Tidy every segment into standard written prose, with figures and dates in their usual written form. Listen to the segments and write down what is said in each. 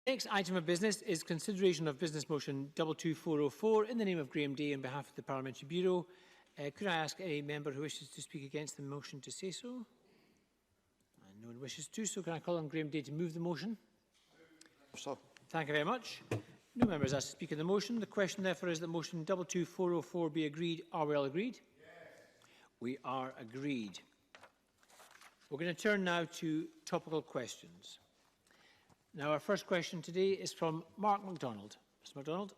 Next item of business is consideration of business motion 22404 in the name of Graham Day on behalf of the Parliamentary Bureau. Could I ask a member who wishes to speak against the motion to say so? And no one wishes to, so can I call on Graham Day to move the motion? So. Thank you very much. No members asked to speak on the motion. The question therefore is that motion 22404 be agreed. Are we all agreed? Yes. We are agreed. We're going to turn now to topical questions. Now, our first question today is from Mark MacDonald. Mr MacDonald.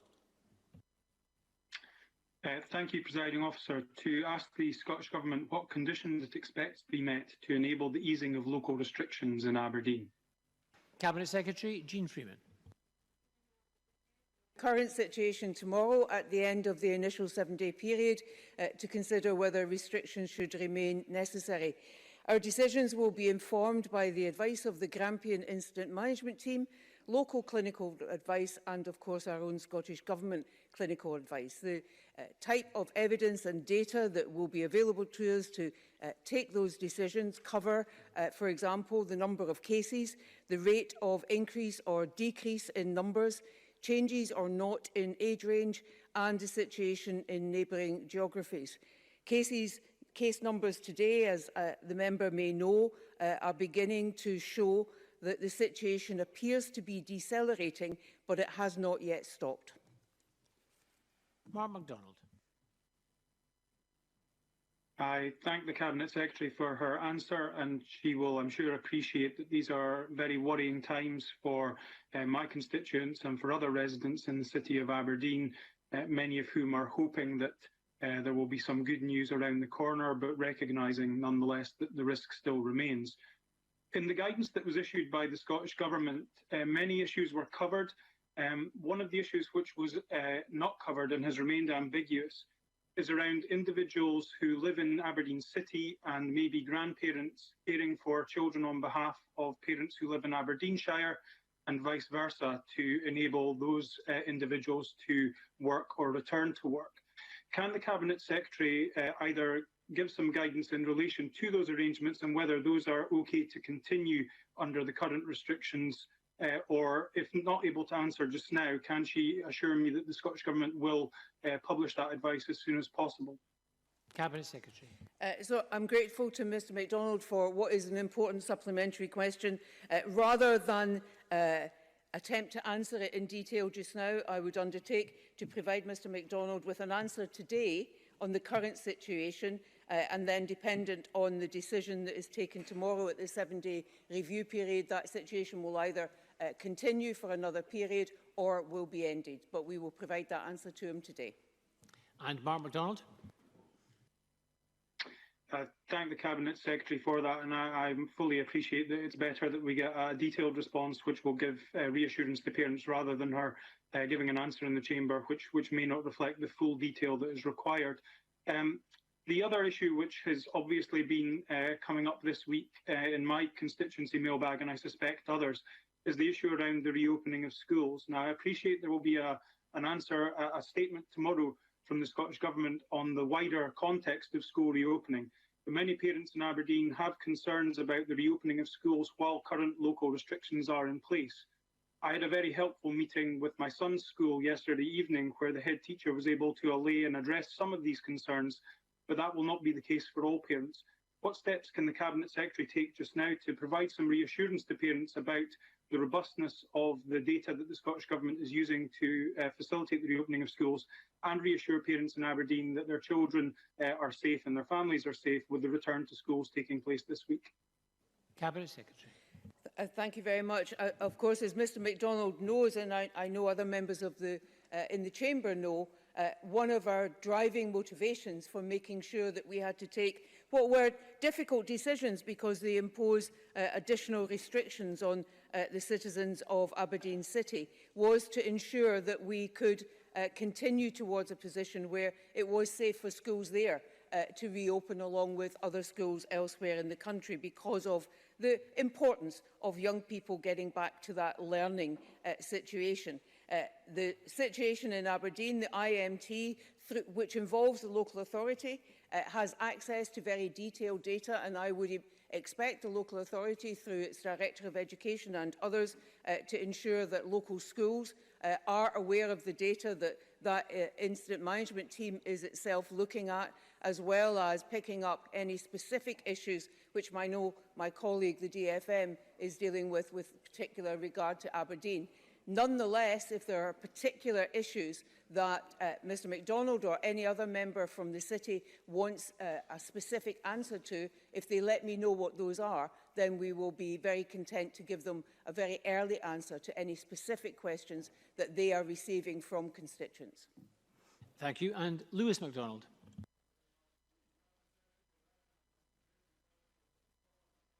Thank you, Presiding Officer. To ask the Scottish Government what conditions it expects to be met to enable the easing of local restrictions in Aberdeen. Cabinet Secretary Jean Freeman. Current situation tomorrow at the end of the initial 7-day period to consider whether restrictions should remain necessary. Our decisions will be informed by the advice of the Grampian Incident Management Team, local clinical advice and, of course, our own Scottish Government clinical advice. The type of evidence and data that will be available to us to take those decisions cover, for example, the number of cases, the rate of increase or decrease in numbers, changes or not in age range, and the situation in neighbouring geographies. Case numbers today, as the member may know, are beginning to show that the situation appears to be decelerating, but it has not yet stopped. Mark MacDonald. I thank the Cabinet Secretary for her answer, and she will, I'm sure, appreciate that these are very worrying times for my constituents and for other residents in the city of Aberdeen, many of whom are hoping that there will be some good news around the corner, but recognising nonetheless that the risk still remains. In the guidance that was issued by the Scottish Government, many issues were covered. One of the issues which was not covered and has remained ambiguous is around individuals who live in Aberdeen City and may be grandparents caring for children on behalf of parents who live in Aberdeenshire and vice versa, to enable those individuals to work or return to work. Can the Cabinet Secretary either give some guidance in relation to those arrangements and whether those are okay to continue under the current restrictions, or if not able to answer just now, can she assure me that the Scottish Government will publish that advice as soon as possible? Cabinet Secretary. So I'm grateful to Mr MacDonald for what is an important supplementary question. Rather than attempt to answer it in detail just now, I would undertake to provide Mr MacDonald with an answer today on the current situation, and then dependent on the decision that is taken tomorrow at the 7-day review period, that situation will either continue for another period or will be ended. But we will provide that answer to him today. And Mark MacDonald. Thank the Cabinet Secretary for that, and I fully appreciate that it's better that we get a detailed response which will give reassurance to parents rather than her giving an answer in the chamber which may not reflect the full detail that is required. The other issue which has obviously been coming up this week in my constituency mailbag, and I suspect others, is the issue around the reopening of schools. Now, I appreciate there will be a statement tomorrow from the Scottish Government on the wider context of school reopening. But many parents in Aberdeen have concerns about the reopening of schools while current local restrictions are in place. I had a very helpful meeting with my son's school yesterday evening where the head teacher was able to allay and address some of these concerns, but that will not be the case for all parents. What steps can the Cabinet Secretary take just now to provide some reassurance to parents about the robustness of the data that the Scottish Government is using to facilitate the reopening of schools, and reassure parents in Aberdeen that their children are safe and their families are safe with the return to schools taking place this week? Cabinet Secretary. Thank you very much. Of course, as Mr MacDonald knows, and I know other members of in the Chamber know, one of our driving motivations for making sure that we had to take what were difficult decisions because they impose additional restrictions on the citizens of Aberdeen City was to ensure that we could continue towards a position where it was safe for schools there. to reopen along with other schools elsewhere in the country because of the importance of young people getting back to that learning situation. The situation in Aberdeen, the IMT, which involves the local authority, has access to very detailed data, and I would expect the local authority, through its Director of Education and others, to ensure that local schools are aware of the data that incident management team is itself looking at, as well as picking up any specific issues which I know my colleague, the DFM, is dealing with particular regard to Aberdeen. Nonetheless, if there are particular issues that Mr MacDonald or any other member from the city wants a specific answer to, if they let me know what those are, then we will be very content to give them a very early answer to any specific questions that they are receiving from constituents. Thank you. And Lewis MacDonald.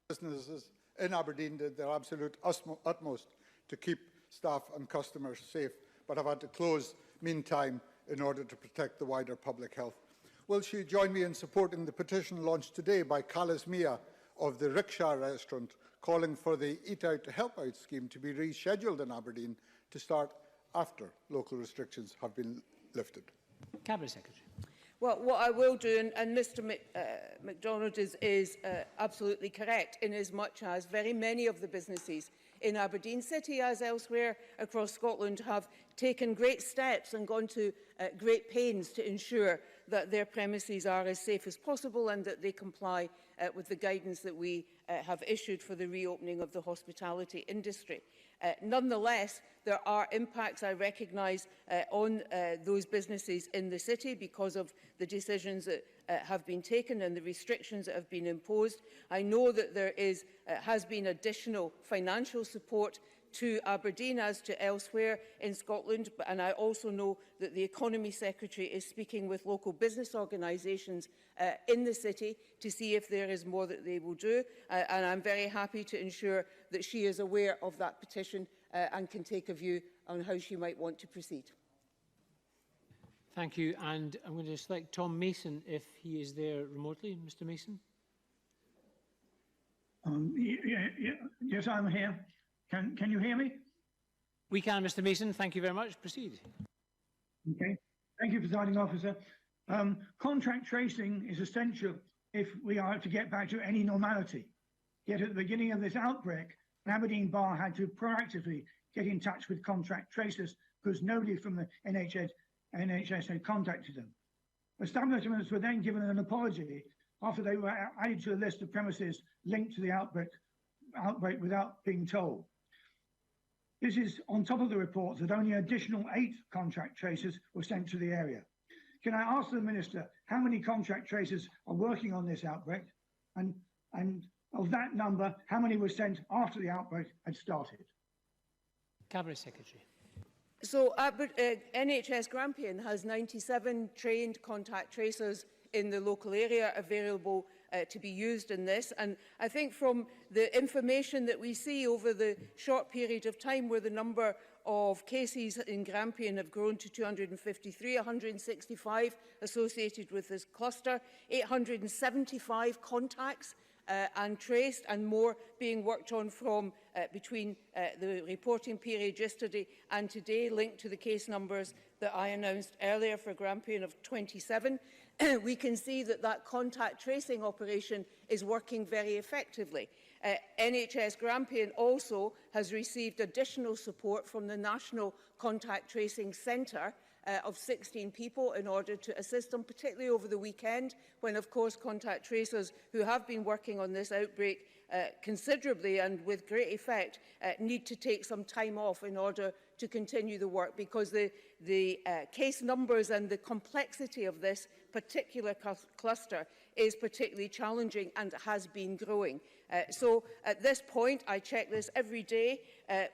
Businesses in Aberdeen did their absolute utmost to keep staff and customers safe, but have had to close meantime in order to protect the wider public health. Will she join me in supporting the petition launched today by Callis Mia of the Rickshaw restaurant, calling for the Eat Out to Help Out scheme to be rescheduled in Aberdeen to start after local restrictions have been lifted? Cabinet Secretary. Well, what I will do, and Mr MacDonald is absolutely correct, in as much as very many of the businesses in Aberdeen City, as elsewhere across Scotland, have taken great steps and gone to great pains to ensure that their premises are as safe as possible and that they comply with the guidance that we have issued for the reopening of the hospitality industry. Nonetheless, there are impacts, I recognise, on those businesses in the city because of the decisions that have been taken and the restrictions that have been imposed. I know that there has been additional financial support to Aberdeen as to elsewhere in Scotland, and I also know that the Economy Secretary is speaking with local business organisations in the city to see if there is more that they will do, and I'm very happy to ensure that she is aware of that petition and can take a view on how she might want to proceed. Thank you, and I'm going to select Tom Mason if he is there remotely. Mr Mason. Yes, I'm here. Can you hear me? We can, Mr Mason. Thank you very much. Proceed. Okay. Thank you, Presiding Officer. Contact tracing is essential if we are to get back to any normality. Yet at the beginning of this outbreak, Aberdeen Bar had to proactively get in touch with contact tracers because nobody from the NHS had contacted them. Establishments were then given an apology after they were added to a list of premises linked to the outbreak without being told. This is on top of the reports that only an additional 8 contact tracers were sent to the area. Can I ask the Minister how many contact tracers are working on this outbreak, and of that number, how many were sent after the outbreak had started? Cabinet Secretary. So NHS Grampian has 97 trained contact tracers in the local area available to be used in this. And I think from the information that we see over the short period of time where the number of cases in Grampian have grown to 253, 165 associated with this cluster, 875 contacts and traced, and more being worked on from between the reporting period yesterday and today, linked to the case numbers that I announced earlier for Grampian of 27. We can see that that contact tracing operation is working very effectively. NHS Grampian also has received additional support from the National Contact Tracing Centre of 16 people in order to assist them, particularly over the weekend, when, of course, contact tracers who have been working on this outbreak considerably and with great effect need to take some time off in order to continue the work, because the case numbers and the complexity of this particular cluster is particularly challenging and has been growing. So at this point, I check this every day.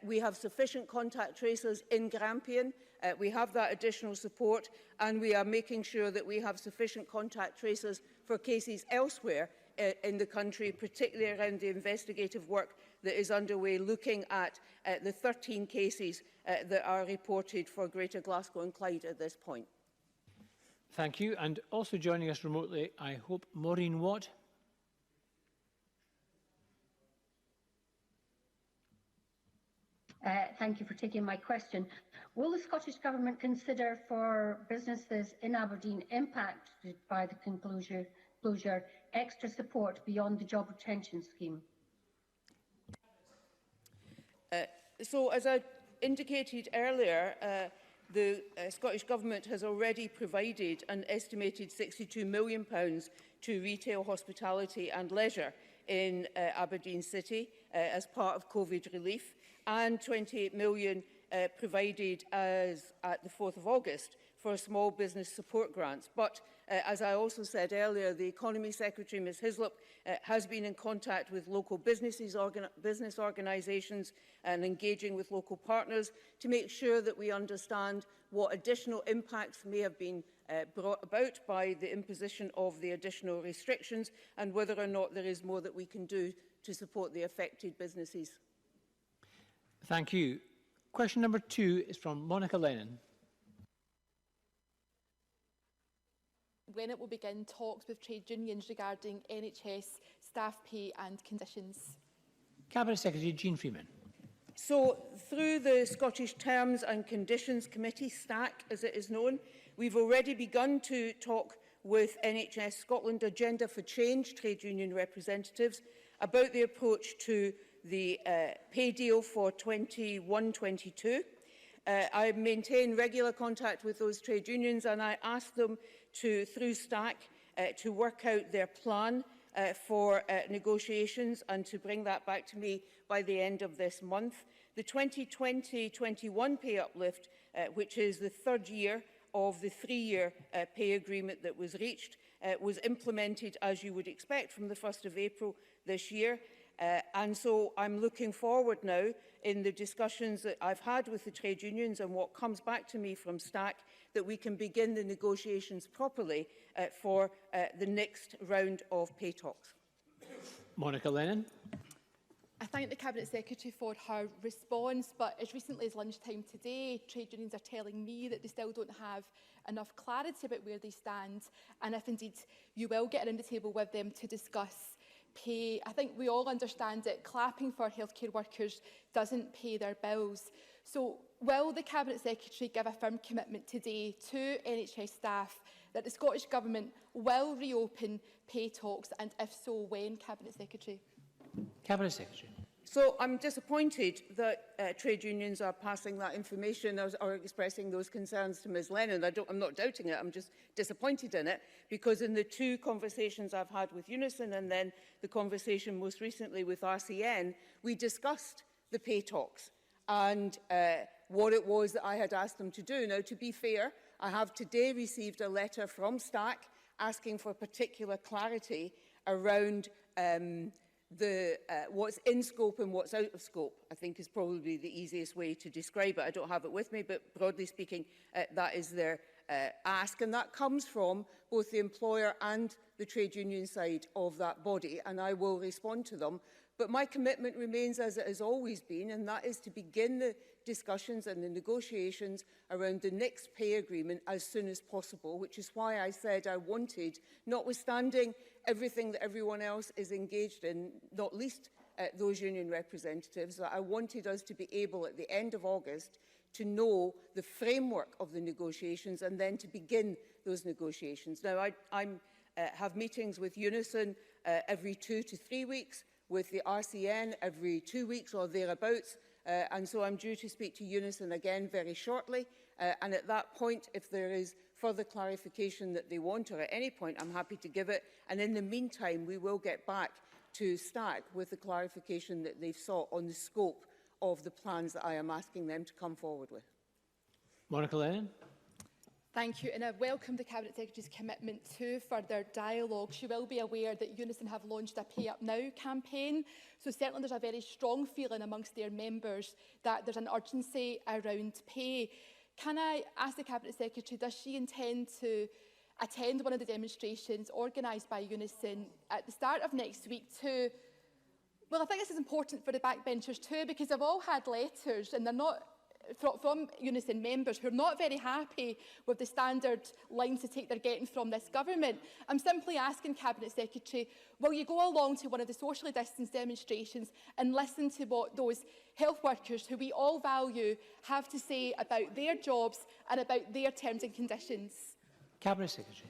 We have sufficient contact tracers in Grampian. We have that additional support, and we are making sure that we have sufficient contact tracers for cases elsewhere in the country, particularly around the investigative work that is underway, looking at the 13 cases that are reported for Greater Glasgow and Clyde at this point. Thank you. And also joining us remotely, I hope, Maureen Watt. Thank you for taking my question. Will the Scottish Government consider for businesses in Aberdeen impacted by the closure extra support beyond the job retention scheme? So, as I indicated earlier, the Scottish Government has already provided an estimated £62 million to retail, hospitality and leisure in Aberdeen City as part of COVID relief, and £28 million provided as at the 4th of August for small business support grants. But as I also said earlier, the Economy Secretary, Ms Hislop, has been in contact with local business organisations and engaging with local partners to make sure that we understand what additional impacts may have been brought about by the imposition of the additional restrictions and whether or not there is more that we can do to support the affected businesses. Thank you. Question number 2 is from Monica Lennon. When it will begin talks with trade unions regarding NHS staff pay and conditions? Cabinet Secretary Jean Freeman. So, through the Scottish Terms and Conditions Committee, STAC as it is known, we've already begun to talk with NHS Scotland Agenda for Change trade union representatives about the approach to the pay deal for 21-22. I maintain regular contact with those trade unions and I ask them to, through STAC, to work out their plan for negotiations and to bring that back to me by the end of this month. The 2020-21 pay uplift, which is the third year of the 3-year pay agreement that was reached, was implemented, as you would expect, from the 1st of April this year. And so I'm looking forward now in the discussions that I've had with the trade unions and what comes back to me from STAC that we can begin the negotiations properly for the next round of pay talks. Monica Lennon. I thank the Cabinet Secretary for her response, but as recently as lunchtime today, trade unions are telling me that they still don't have enough clarity about where they stand, and if indeed you will get around the table with them to discuss pay. I think we all understand that clapping for healthcare workers doesn't pay their bills. So will the Cabinet Secretary give a firm commitment today to NHS staff that the Scottish Government will reopen pay talks, and if so, when, Cabinet Secretary? Cabinet Secretary. So I'm disappointed that trade unions are passing that information or expressing those concerns to Ms Lennon. I'm not doubting it, I'm just disappointed in it, because in the 2 conversations I've had with Unison and then the conversation most recently with RCN, we discussed the pay talks and what it was that I had asked them to do. Now, to be fair, I have today received a letter from STAC asking for particular clarity around what's in scope and what's out of scope, I think is probably the easiest way to describe it. I don't have it with me, but broadly speaking, that is their ask. And that comes from both the employer and the trade union side of that body, and I will respond to them. But my commitment remains as it has always been, and that is to begin the discussions and the negotiations around the next pay agreement as soon as possible, which is why I said I wanted, notwithstanding everything that everyone else is engaged in, not least those union representatives, that I wanted us to be able at the end of August to know the framework of the negotiations and then to begin those negotiations. Now, I have meetings with Unison every 2 to 3 weeks, with the RCN every 2 weeks or thereabouts, and so I'm due to speak to Unison again very shortly, and at that point, if there is further clarification that they want, or at any point, I'm happy to give it, and in the meantime, we will get back to STAC with the clarification that they've sought on the scope of the plans that I am asking them to come forward with. Monica Lennon. Thank you, and I welcome the Cabinet Secretary's commitment to further dialogue. She will be aware that Unison have launched a Pay Up Now campaign, so certainly there's a very strong feeling amongst their members that there's an urgency around pay. Can I ask the Cabinet Secretary, does she intend to attend one of the demonstrations organised by Unison at the start of next week to, well, I think this is important for the backbenchers too, because they've all had letters and they're not from Unison members who are not very happy with the standard lines to take they're getting from this government. I'm simply asking Cabinet Secretary, will you go along to one of the socially distanced demonstrations and listen to what those health workers, who we all value, have to say about their jobs and about their terms and conditions? Cabinet Secretary.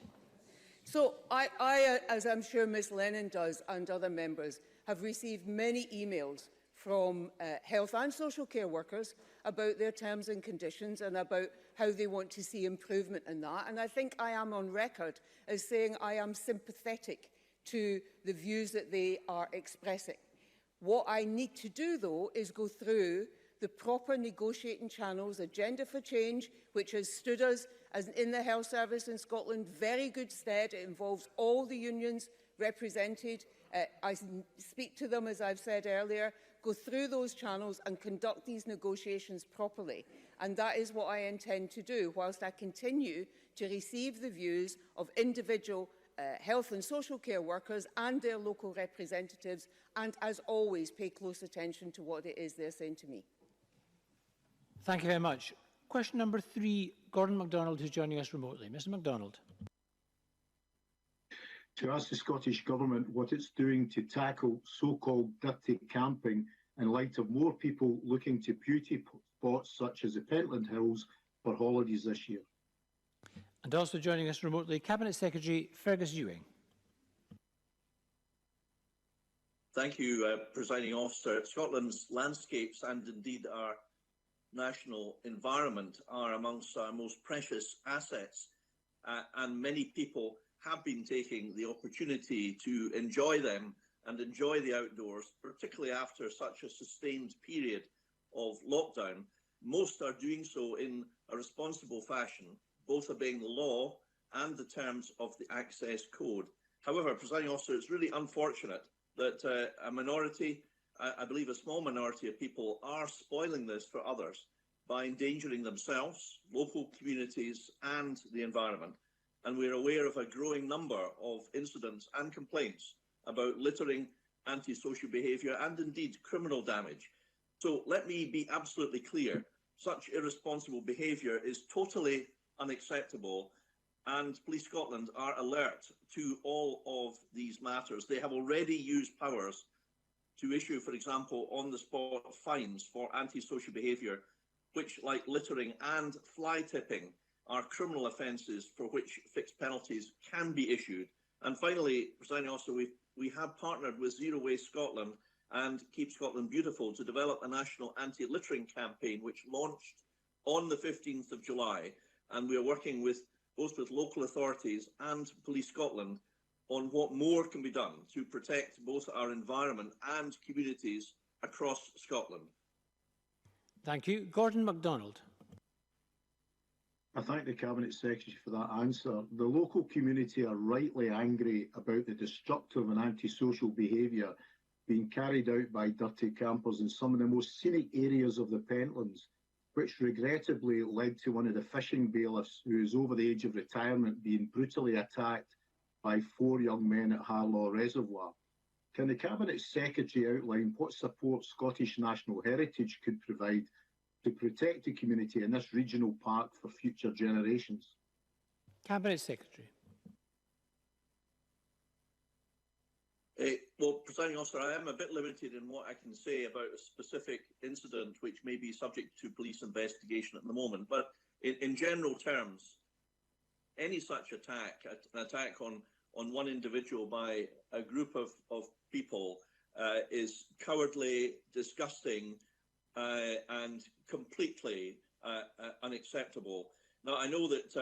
So I, as I'm sure Ms Lennon does and other members, have received many emails from health and social care workers about their terms and conditions and about how they want to see improvement in that. And I think I am on record as saying I am sympathetic to the views that they are expressing. What I need to do, though, is go through the proper negotiating channels, Agenda for Change, which has stood us, as in the health service in Scotland, very good stead. It involves all the unions represented. I speak to them, as I've said earlier, go through those channels and conduct these negotiations properly. And that is what I intend to do, whilst I continue to receive the views of individual health and social care workers and their local representatives, and as always, pay close attention to what it is they're saying to me. Thank you very much. Question number 3, Gordon MacDonald, who's joining us remotely. Mr MacDonald. To ask the Scottish Government what it's doing to tackle so-called dirty camping in light of more people looking to beauty spots such as the Pentland Hills for holidays this year. And also joining us remotely, Cabinet Secretary Fergus Ewing. Thank you, Presiding Officer. Scotland's landscapes and indeed our national environment are amongst our most precious assets, and many people have been taking the opportunity to enjoy them and enjoy the outdoors, particularly after such a sustained period of lockdown. Most are doing so in a responsible fashion, both obeying the law and the terms of the Access Code. However, Presiding Officer, it's really unfortunate that a minority, I believe a small minority of people, are spoiling this for others by endangering themselves, local communities and the environment. And we're aware of a growing number of incidents and complaints about littering, antisocial behaviour and indeed criminal damage. So let me be absolutely clear. Such irresponsible behaviour is totally unacceptable, and Police Scotland are alert to all of these matters. They have already used powers to issue, for example, on-the-spot fines for antisocial behaviour, which, like littering and fly tipping, are criminal offences for which fixed penalties can be issued. And finally, Presiding Officer, we have partnered with Zero Waste Scotland and Keep Scotland Beautiful to develop a national anti-littering campaign, which launched on the 15th of July. And we are working both with local authorities and Police Scotland on what more can be done to protect both our environment and communities across Scotland. Thank you. Gordon MacDonald. I thank the Cabinet Secretary for that answer. The local community are rightly angry about the destructive and antisocial behaviour being carried out by dirty campers in some of the most scenic areas of the Pentlands, which regrettably led to one of the fishing bailiffs, who is over the age of retirement, being brutally attacked by 4 young men at Harlaw Reservoir. Can the Cabinet Secretary outline what support Scottish National Heritage could provide to protect the community in this regional park for future generations? Cabinet Secretary. Well, Presiding Officer, I am a bit limited in what I can say about a specific incident which may be subject to police investigation at the moment. But in general terms, any such attack, an attack on one individual by a group of people, is cowardly, disgusting, and completely unacceptable. Now, I know that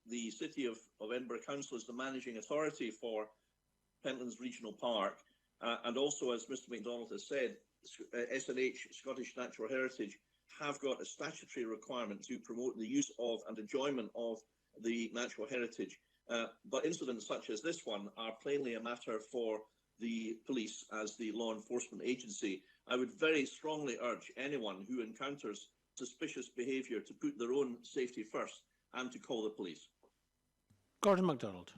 the City of Edinburgh Council is the managing authority for Pentlands Regional Park, and also, as Mr MacDonald has said, SNH, Scottish Natural Heritage, have got a statutory requirement to promote the use of and enjoyment of the natural heritage. But incidents such as this one are plainly a matter for the police as the law enforcement agency. I would very strongly urge anyone who encounters suspicious behaviour to put their own safety first and to call the police. Gordon MacDonald.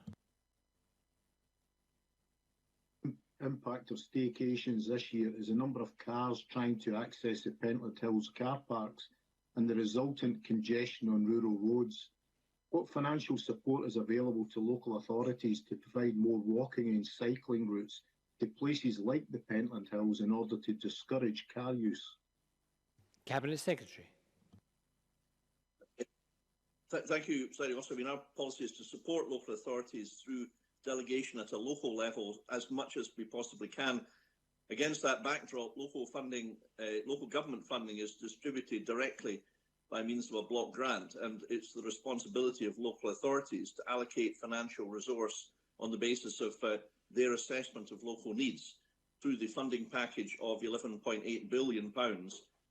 Impact of staycations this year is a number of cars trying to access the Pentland Hills car parks and the resultant congestion on rural roads? What financial support is available to local authorities to provide more walking and cycling routes to places like the Pentland Hills in order to discourage car use? Cabinet Secretary. Thank you, Presiding Officer. I mean, our policy is to support local authorities through delegation at a local level as much as we possibly can. Against that backdrop, local government funding is distributed directly by means of a block grant, and it's the responsibility of local authorities to allocate financial resource on the basis of their assessment of local needs through the funding package of £11.8 billion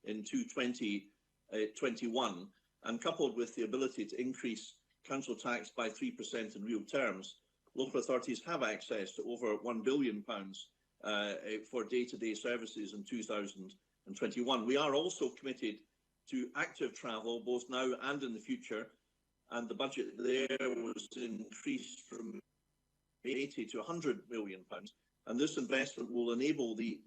in 2021, and coupled with the ability to increase council tax by 3% in real terms, local authorities have access to over £1 billion for day-to-day services in 2021. We are also committed to active travel, both now and in the future, and the budget there was increased from 80 to £100 million. And this investment will enable the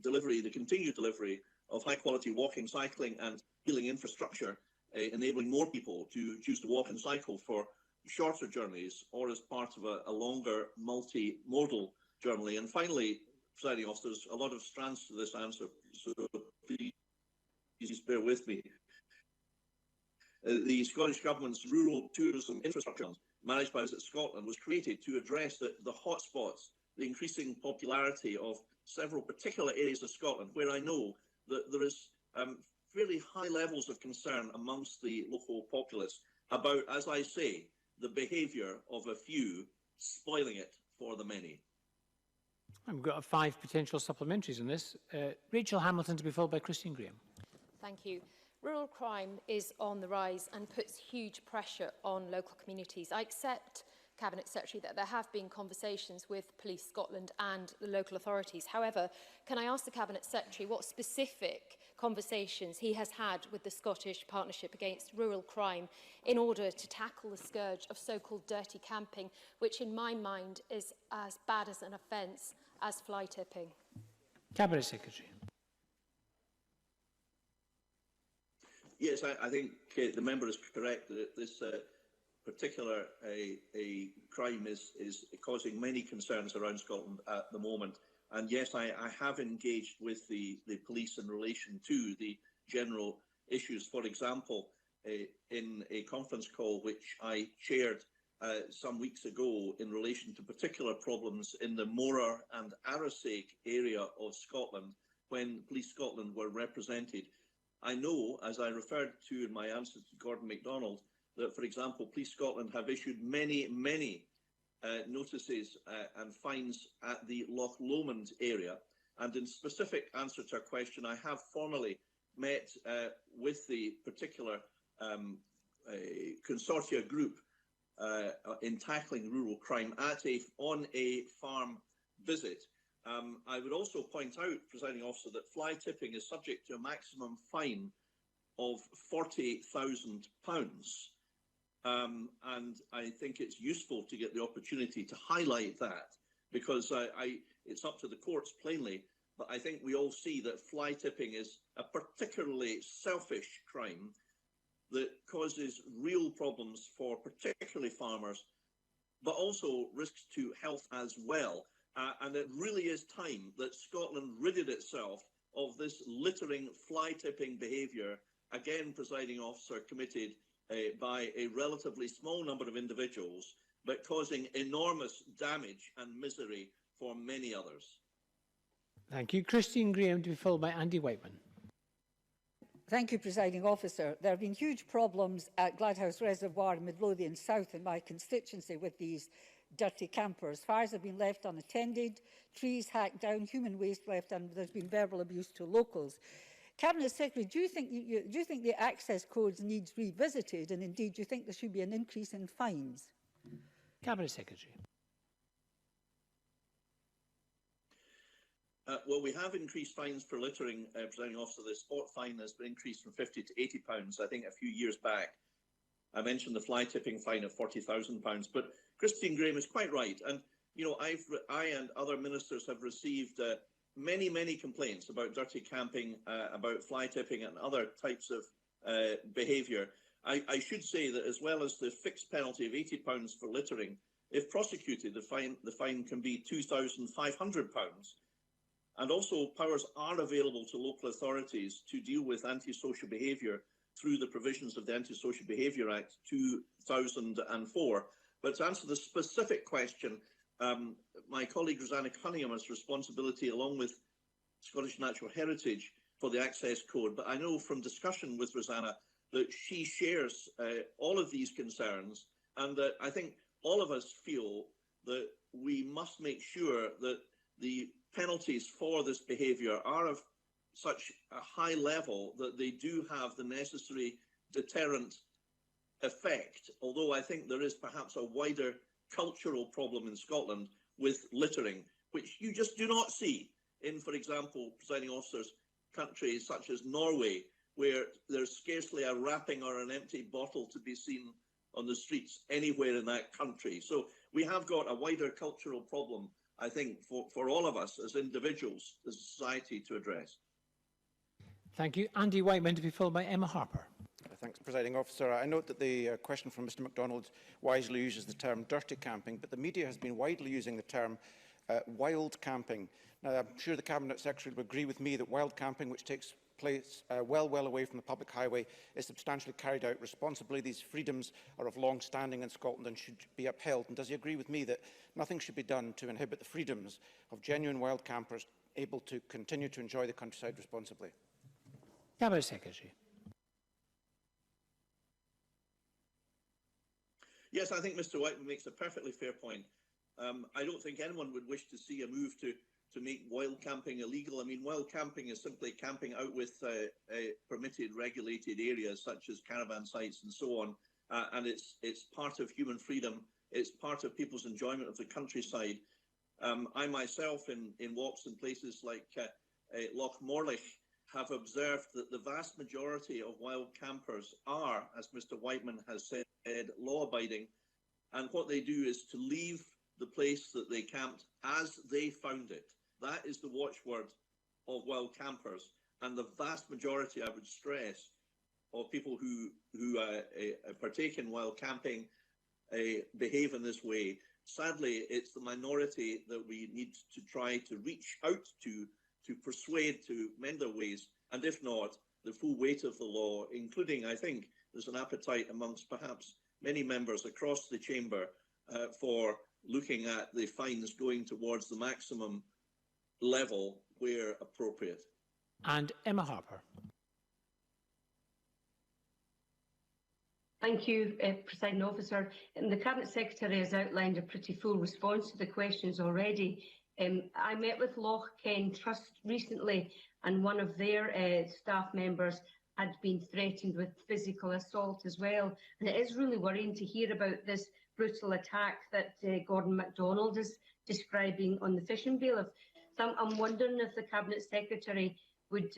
continued delivery of high-quality walking, cycling and healing infrastructure, enabling more people to choose to walk and cycle for shorter journeys or as part of a longer multimodal journey. And finally, Presiding Officer, there's a lot of strands to this answer, so please bear with me. The Scottish Government's Rural Tourism Infrastructure Fund, managed by Visit Scotland, was created to address the hotspots, the increasing popularity of several particular areas of Scotland, where I know that there is fairly high levels of concern amongst the local populace about, as I say, the behaviour of a few spoiling it for the many. We've got 5 potential supplementaries in this. Rachel Hamilton to be followed by Christine Graham. Thank you. Rural crime is on the rise and puts huge pressure on local communities. I accept, Cabinet Secretary, that there have been conversations with Police Scotland and the local authorities. However, can I ask the Cabinet Secretary what specific conversations he has had with the Scottish Partnership Against Rural Crime in order to tackle the scourge of so-called dirty camping, which in my mind is as bad as an offence as fly tipping? Cabinet Secretary. Yes, I think the member is correct that this particular crime is causing many concerns around Scotland at the moment. And yes, I have engaged with the police in relation to the general issues. For example, in a conference call which I chaired some weeks ago in relation to particular problems in the Morar and Arrowsake area of Scotland, when Police Scotland were represented, I know, as I referred to in my answer to Gordon MacDonald, that, for example, Police Scotland have issued many notices and fines at the Loch Lomond area. And in specific answer to our question, I have formally met with the particular consortia group in tackling rural crime on a farm visit. I would also point out, Presiding Officer, that fly tipping is subject to a maximum fine of £40,000. And I think it's useful to get the opportunity to highlight that, because it's up to the courts plainly, but I think we all see that fly tipping is a particularly selfish crime that causes real problems for particularly farmers, but also risks to health as well. And it really is time that Scotland ridded itself of this littering, fly-tipping behaviour, again, Presiding Officer, committed by a relatively small number of individuals, but causing enormous damage and misery for many others. Thank you. Christine Graham to be followed by Andy Whiteman. Thank you, Presiding Officer. There have been huge problems at Gladhouse Reservoir in Midlothian South in my constituency with these dirty campers. Fires have been left unattended, trees hacked down, human waste left, and there's been verbal abuse to locals. Cabinet Secretary, do you think the access codes needs revisited, and indeed do you think there should be an increase in fines? Cabinet Secretary. Well, we have increased fines for littering, Presiding Officer. The spot fine has been increased from £50 to £80, I think, a few years back. I mentioned the fly tipping fine of £40,000, but Christine Graham is quite right. And, you know, I and other ministers have received many complaints about dirty camping, about fly tipping and other types of behaviour. I should say that as well as the fixed penalty of £80 for littering, if prosecuted, the fine can be £2,500. And also, powers are available to local authorities to deal with antisocial behaviour through the provisions of the Antisocial Behaviour Act 2004. But to answer the specific question, my colleague Rosanna Cunningham's responsibility, along with Scottish Natural Heritage, for the access code. But I know from discussion with Rosanna that she shares all of these concerns, and that I think all of us feel that we must make sure that the penalties for this behaviour are of such a high level that they do have the necessary deterrent effect, although I think there is perhaps a wider cultural problem in Scotland with littering, which you just do not see in, for example, presiding officers, countries such as Norway, where there's scarcely a wrapping or an empty bottle to be seen on the streets anywhere in that country. So we have got a wider cultural problem, I think, for all of us as individuals, as a society, to address. Thank you. Andy Whiteman, to be followed by Emma Harper. Thanks, Presiding Officer. I note that the question from Mr MacDonald wisely uses the term dirty camping, but the media has been widely using the term wild camping. Now, I'm sure the Cabinet Secretary will agree with me that wild camping, which takes place well away from the public highway, is substantially carried out responsibly. These freedoms are of long standing in Scotland and should be upheld. And does he agree with me that nothing should be done to inhibit the freedoms of genuine wild campers able to continue to enjoy the countryside responsibly? Cabinet Secretary. Yes, I think Mr Whiteman makes a perfectly fair point. I don't think anyone would wish to see a move to make wild camping illegal. I mean, wild camping is simply camping out with permitted, regulated areas such as caravan sites and so on, and it's part of human freedom. It's part of people's enjoyment of the countryside. I myself, in walks in places like Loch Morlich, have observed that the vast majority of wild campers are, as Mr Whiteman has said, law-abiding, and what they do is to leave the place that they camped as they found it. That is the watchword of wild campers, and the vast majority, I would stress, of people who partake in wild camping behave in this way. Sadly, it's the minority that we need to try to reach out to persuade to mend their ways, and if not, the full weight of the law, including, I think, there's an appetite amongst perhaps many members across the chamber for looking at the fines going towards the maximum level where appropriate. And Emma Harper. Thank you, Presiding Officer. The Cabinet Secretary has outlined a pretty full response to the questions already. I met with Loch Ken Trust recently, and one of their staff members had been threatened with physical assault as well. And it is really worrying to hear about this brutal attack that Gordon MacDonald is describing on the fishing bailiff. So I'm wondering if the Cabinet Secretary would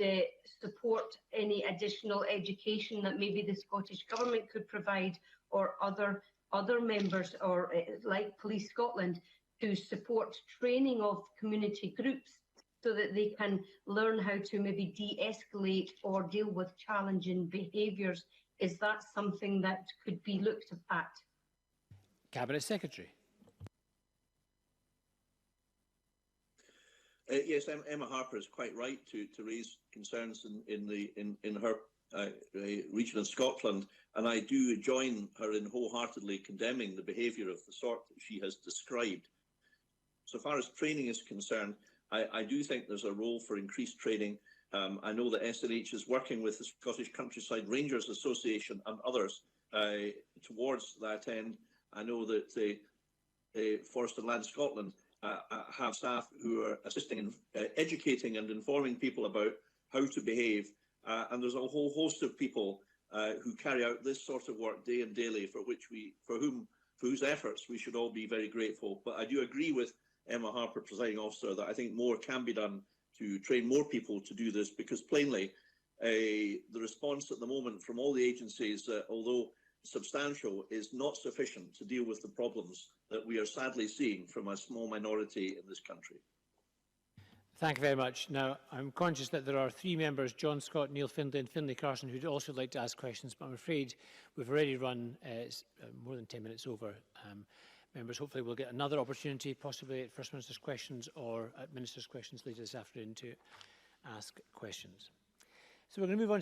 support any additional education that maybe the Scottish Government could provide, or other members, or like Police Scotland, to support training of community groups so that they can learn how to maybe de-escalate or deal with challenging behaviours. Is that something that could be looked at? Cabinet Secretary. Yes, Emma Harper is quite right to raise concerns in her region of Scotland, and I do join her in wholeheartedly condemning the behaviour of the sort that she has described. So far as training is concerned, I do think there's a role for increased training. I know that SNH is working with the Scottish Countryside Rangers Association and others towards that end. I know that Forest and Land Scotland have staff who are assisting in educating and informing people about how to behave, and there's a whole host of people who carry out this sort of work day and daily, for whose efforts we should all be very grateful. But I do agree with Emma Harper, Presiding Officer, that I think more can be done to train more people to do this, because plainly the response at the moment from all the agencies, although substantial, is not sufficient to deal with the problems that we are sadly seeing from a small minority in this country. Thank you very much. Now, I'm conscious that there are 3 members, John Scott, Neil Findlay and Finlay Carson, who'd also like to ask questions, but I'm afraid we've already run more than 10 minutes over. Members, hopefully we'll get another opportunity, possibly at First Minister's questions or at Minister's questions later this afternoon, to ask questions. So we're going to move on